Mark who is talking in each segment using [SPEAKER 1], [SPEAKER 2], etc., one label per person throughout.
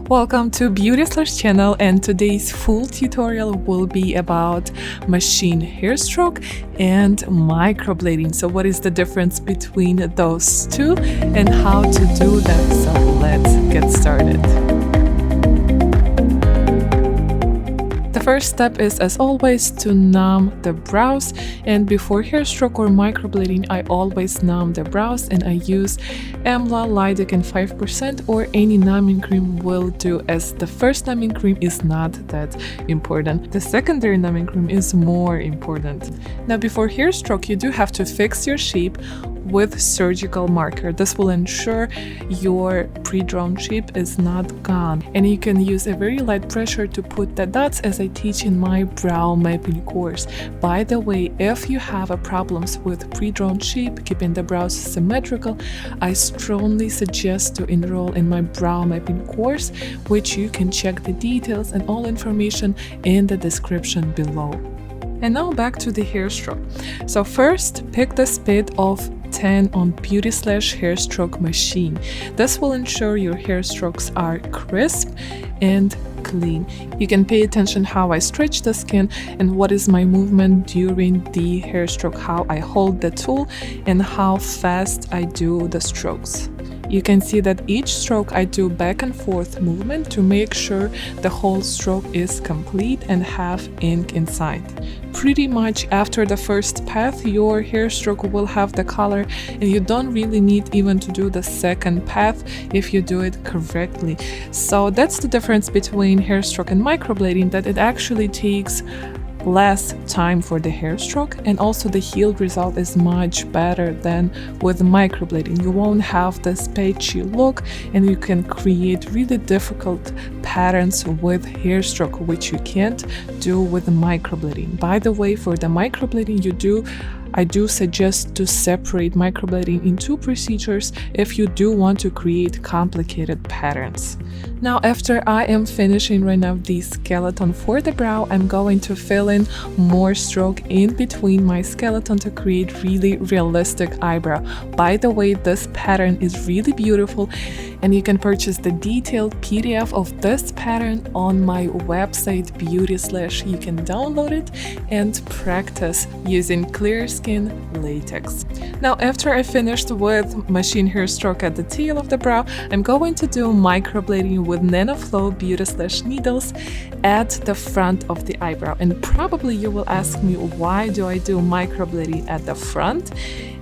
[SPEAKER 1] Welcome to Beauty Slash channel, and today's full tutorial will be about machine hair stroke and microblading. So what is the difference between those two and how to do them? So let's get started. The first step is, as always, to numb the brows, and before hair stroke or microblading I always numb the brows, and I use Amla Lidocaine 5% or any numbing cream will do, as the first numbing cream is not that important. The secondary numbing cream is more important. Now before hair stroke you do have to fix your shape with surgical marker. This will ensure your pre-drawn shape is not gone, and you can use a very light pressure to put the dots, as I teach in my brow mapping course. By the way, if you have problems with pre-drawn shape, keeping the brows symmetrical, I strongly suggest to enroll in my brow mapping course, which you can check the details and all information in the description below. And now back to the hair stroke. So first, pick the speed of 10 on Beauty Slash hair stroke machine. This will ensure your hair strokes are crisp and clean. You can pay attention how I stretch the skin and what is my movement during the hair stroke, how I hold the tool and how fast I do the strokes. You can see that each stroke I do back and forth movement to make sure the whole stroke is complete and have ink inside. Pretty much after the first path your hair stroke will have the color, and you don't really need even to do the second path if you do it correctly. So that's the difference between hair stroke and microblading, that it actually takes less time for the hair stroke, and also the healed result is much better than with microblading. You won't have this patchy look and you can create really difficult patterns with hair stroke, which you can't do with microblading. By the way, for the microblading I do suggest to separate microblading in two procedures if you do want to create complicated patterns. Now after I am finishing right now the skeleton for the brow, I'm going to fill in more stroke in between my skeleton to create really realistic eyebrow. By the way, this pattern is really beautiful, and you can purchase the detailed PDF of this pattern on my website Beauty Slash. You can download it and practice using clear skin latex. Now after I finished with machine hair stroke at the tail of the brow, I'm going to do microblading with NanoFlow Beauty Slash needles at the front of the eyebrow. And probably you will ask me, why do I do microblading at the front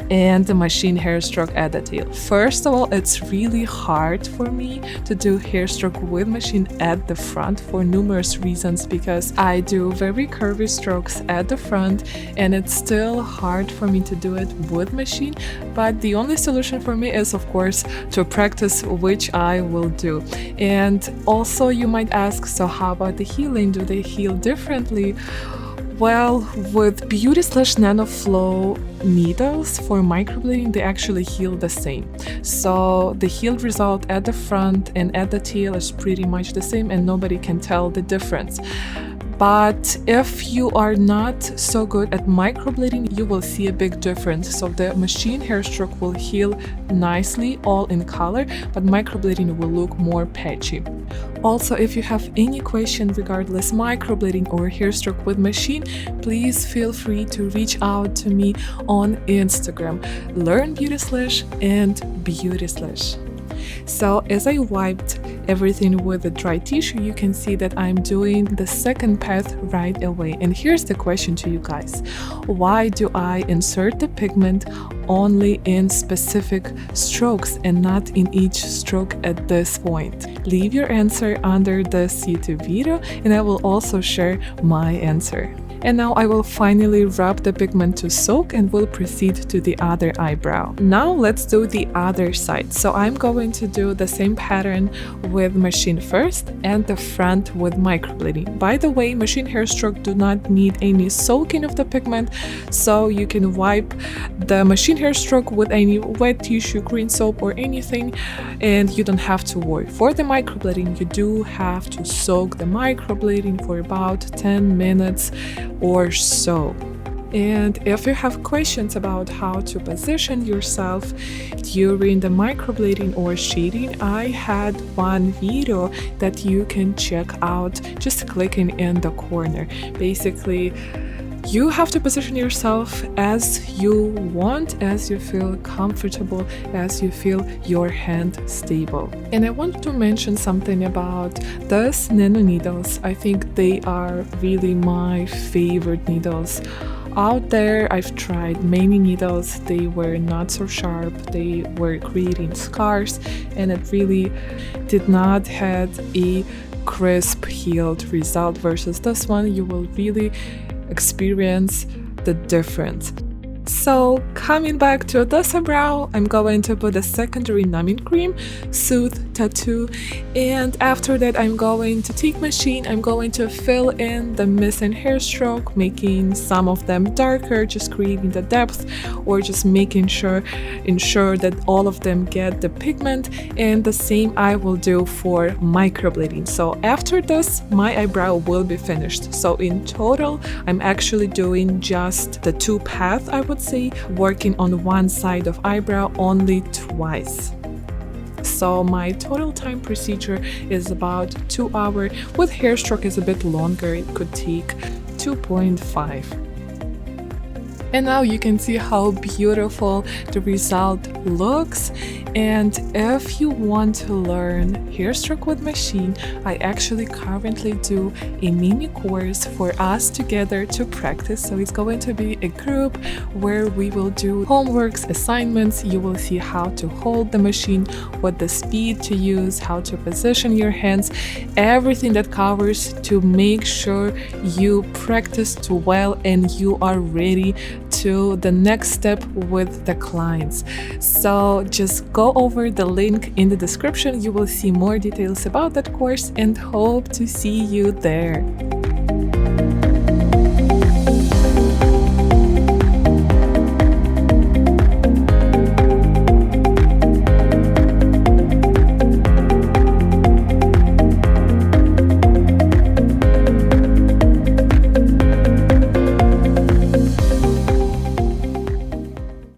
[SPEAKER 1] and the machine hair stroke at the tail? First of all, it's really hard for me to do hair stroke with machine at the front for numerous reasons, because I do very curvy strokes at the front and it's still hard for me to do it with machine. But the only solution for me is, of course, to practice which I will do. And also you might ask, so how about the healing? Do they heal differently? Well, with Beauty Slash NanoFlow needles for microblading, they actually heal the same. So the healed result at the front and at the tail is pretty much the same, and nobody can tell the difference. But if you are not so good at microblading, you will see a big difference. So the machine hair stroke will heal nicely, all in color, but microblading will look more patchy. Also, if you have any question regardless microblading or hair stroke with machine, please feel free to reach out to me on Instagram, Learn Beauty Slash and Beauty Slash. So as I wiped everything with a dry tissue, you can see that I'm doing the second path right away. And here's the question to you guys: why do I insert the pigment only in specific strokes and not in each stroke at this point? Leave your answer under this YouTube video and I will also share my answer. And now I will finally rub the pigment to soak and will proceed to the other eyebrow. Now let's do the other side. So I'm going to do the same pattern with machine first and the front with microblading. By the way, machine hair stroke do not need any soaking of the pigment, so you can wipe the machine hair stroke with any wet tissue, green soap or anything, and you don't have to worry. For the microblading, you do have to soak the microblading for about 10 minutes or so. And if you have questions about how to position yourself during the microblading or shading, I had one video that you can check out just clicking in the corner. Basically, you have to position yourself as you want, as you feel comfortable, as you feel your hand stable. And I want to mention something about those nano needles. I think they are really my favorite needles out there. I've tried many needles. They were not so sharp. They were creating scars, and it really did not have a crisp healed result versus this one. You will really experience the difference. So coming back to this brow, I'm going to put a secondary numbing cream, Soothe Tattoo, and after that I'm going to take machine, I'm going to fill in the missing hair stroke, making some of them darker, just creating the depth, or just making ensure that all of them get the pigment, and the same I will do for microblading. So after this, my eyebrow will be finished. So in total, I'm actually doing just the two paths, I would say, working on one side of eyebrow only twice. So my total time procedure is about 2 hours. With hair stroke is a bit longer, it could take 2.5. And now you can see how beautiful the result looks. And if you want to learn hair stroke with machine, I actually currently do a mini course for us together to practice. So it's going to be a group where we will do homeworks, assignments. You will see how to hold the machine, what the speed to use, how to position your hands, everything that covers to make sure you practiced well and you are ready to the next step with the clients. So just go over the link in the description. You will see more details about that course and hope to see you there.